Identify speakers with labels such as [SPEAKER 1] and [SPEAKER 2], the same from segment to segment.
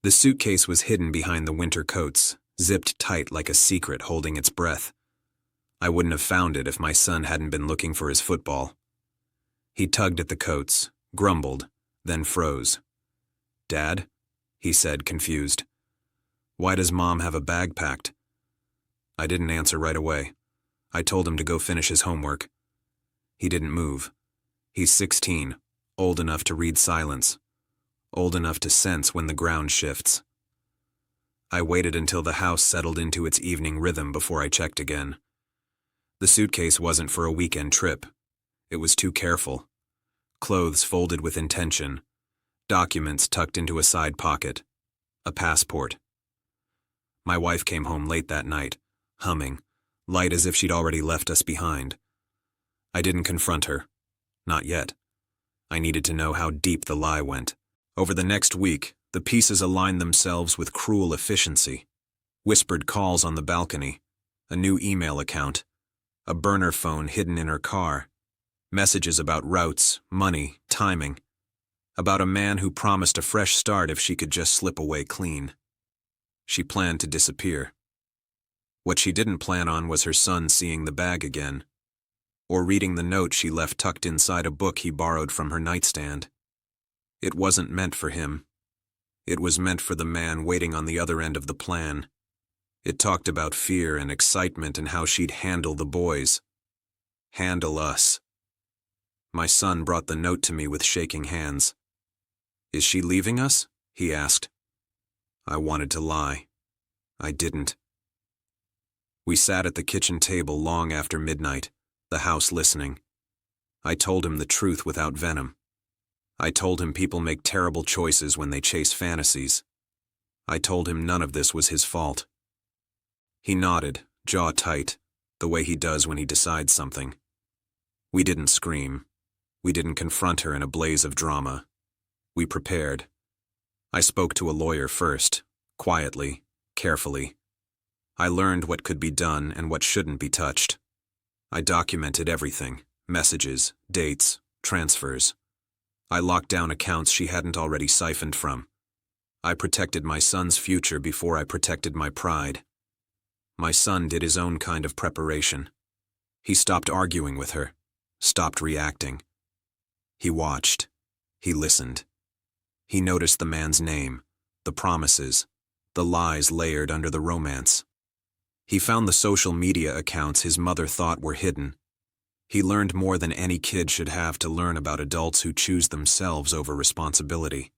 [SPEAKER 1] The suitcase was hidden behind the winter coats, zipped tight like a secret holding its breath. I wouldn't have found it if my son hadn't been looking for his football. He tugged at the coats, grumbled, then froze. "Dad?" he said, confused. "Why does Mom have a bag packed?" I didn't answer right away. I told him to go finish his homework. He didn't move. He's 16, old enough to read silence, old enough to sense when the ground shifts. I waited until the house settled into its evening rhythm before I checked again. The suitcase wasn't for a weekend trip. It was too careful. Clothes folded with intention, documents tucked into a side pocket, a passport. My wife came home late that night, humming, light as if she'd already left us behind. I didn't confront her. Not yet. I needed to know how deep the lie went. Over the next week, the pieces aligned themselves with cruel efficiency. Whispered calls on the balcony, a new email account, a burner phone hidden in her car, messages about routes, money, timing, about a man who promised a fresh start if she could just slip away clean. She planned to disappear. What she didn't plan on was her son seeing the bag again, or reading the note she left tucked inside a book he borrowed from her nightstand. It wasn't meant for him. It was meant for the man waiting on the other end of the plan. It talked about fear and excitement and how she'd handle the boys. Handle us. My son brought the note to me with shaking hands. "Is she leaving us?" he asked. I wanted to lie. I didn't. We sat at the kitchen table long after midnight, the house listening. I told him the truth without venom. I told him people make terrible choices when they chase fantasies. I told him none of this was his fault. He nodded, jaw tight, the way he does when he decides something. We didn't scream. We didn't confront her in a blaze of drama. We prepared. I spoke to a lawyer first, quietly, carefully. I learned what could be done and what shouldn't be touched. I documented everything, messages, dates, transfers. I locked down accounts she hadn't already siphoned from. I protected my son's future before I protected my pride. My son did his own kind of preparation. He stopped arguing with her, stopped reacting. He watched. He listened. He noticed the man's name, the promises, the lies layered under the romance. He found the social media accounts his mother thought were hidden. He learned more than any kid should have to learn about adults who choose themselves over responsibility.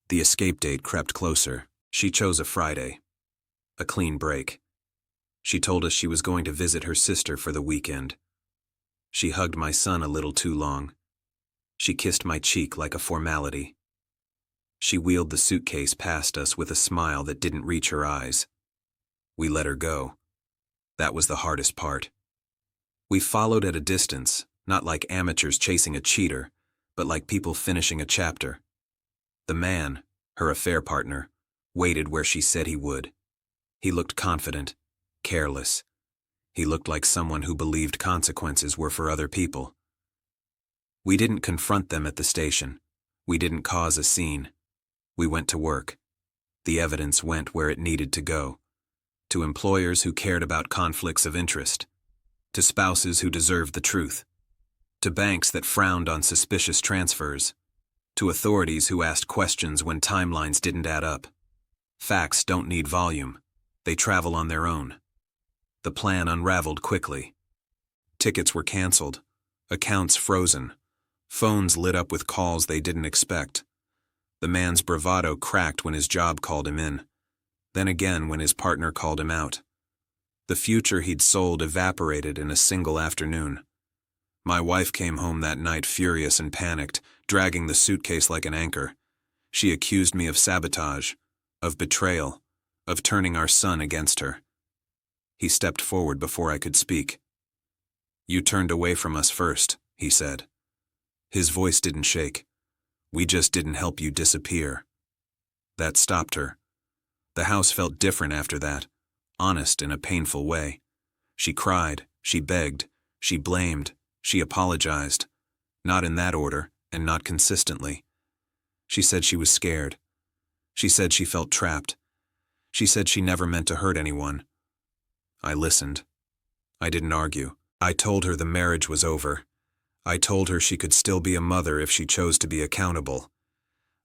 [SPEAKER 1] The escape date crept closer. She chose a Friday. A clean break. She told us she was going to visit her sister for the weekend. She hugged my son a little too long. She kissed my cheek like a formality. She wheeled the suitcase past us with a smile that didn't reach her eyes. We let her go. That was the hardest part. We followed at a distance, not like amateurs chasing a cheater, but like people finishing a chapter. The man, her affair partner, waited where she said he would. He looked confident, careless. He looked like someone who believed consequences were for other people. We didn't confront them at the station. We didn't cause a scene. We went to work. The evidence went where it needed to go. To employers who cared about conflicts of interest. To spouses who deserved the truth. To banks that frowned on suspicious transfers. To authorities who asked questions when timelines didn't add up. Facts don't need volume. They travel on their own. The plan unraveled quickly. Tickets were canceled. Accounts frozen. Phones lit up with calls they didn't expect. The man's bravado cracked when his job called him in. Then again when his partner called him out. The future he'd sold evaporated in a single afternoon. My wife came home that night furious and panicked, dragging the suitcase like an anchor. She accused me of sabotage, of betrayal, of turning our son against her. He stepped forward before I could speak. "You turned away from us first," he said. His voice didn't shake. "We just didn't help you disappear." That stopped her. The house felt different after that, honest in a painful way. She cried, she begged, she blamed, she apologized. Not in that order, and not consistently. She said she was scared. She said she felt trapped. She said she never meant to hurt anyone. I listened. I didn't argue. I told her the marriage was over. I told her she could still be a mother if she chose to be accountable.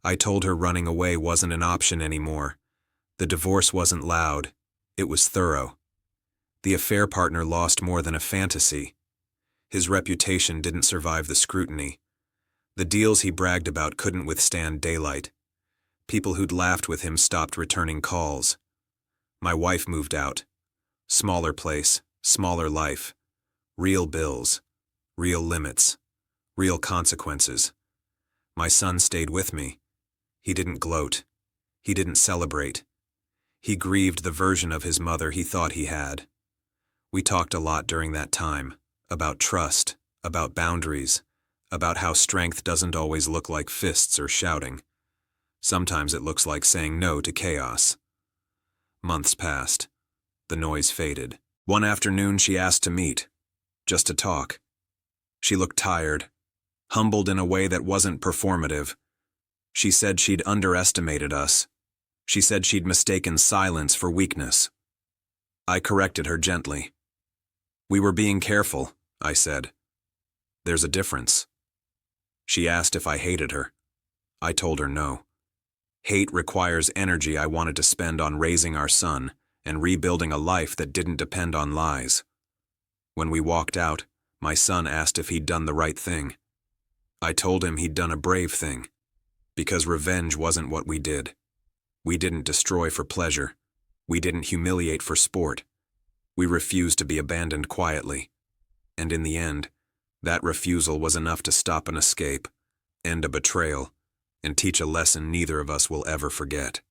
[SPEAKER 1] I told her running away wasn't an option anymore. The divorce wasn't loud. It was thorough. The affair partner lost more than a fantasy. His reputation didn't survive the scrutiny. The deals he bragged about couldn't withstand daylight. People who'd laughed with him stopped returning calls. My wife moved out. Smaller place, smaller life. Real bills. Real limits. Real consequences. My son stayed with me. He didn't gloat. He didn't celebrate. He grieved the version of his mother he thought he had. We talked a lot during that time, about trust, about boundaries, about how strength doesn't always look like fists or shouting. Sometimes it looks like saying no to chaos. Months passed. The noise faded. One afternoon she asked to meet, just to talk. She looked tired, humbled in a way that wasn't performative. She said she'd underestimated us. She said she'd mistaken silence for weakness. I corrected her gently. We were being careful, I said. There's a difference. She asked if I hated her. I told her no. Hate requires energy I wanted to spend on raising our son and rebuilding a life that didn't depend on lies. When we walked out, my son asked if he'd done the right thing. I told him he'd done a brave thing, because revenge wasn't what we did. We didn't destroy for pleasure. We didn't humiliate for sport. We refused to be abandoned quietly. And in the end, that refusal was enough to stop an escape, end a betrayal, and teach a lesson neither of us will ever forget.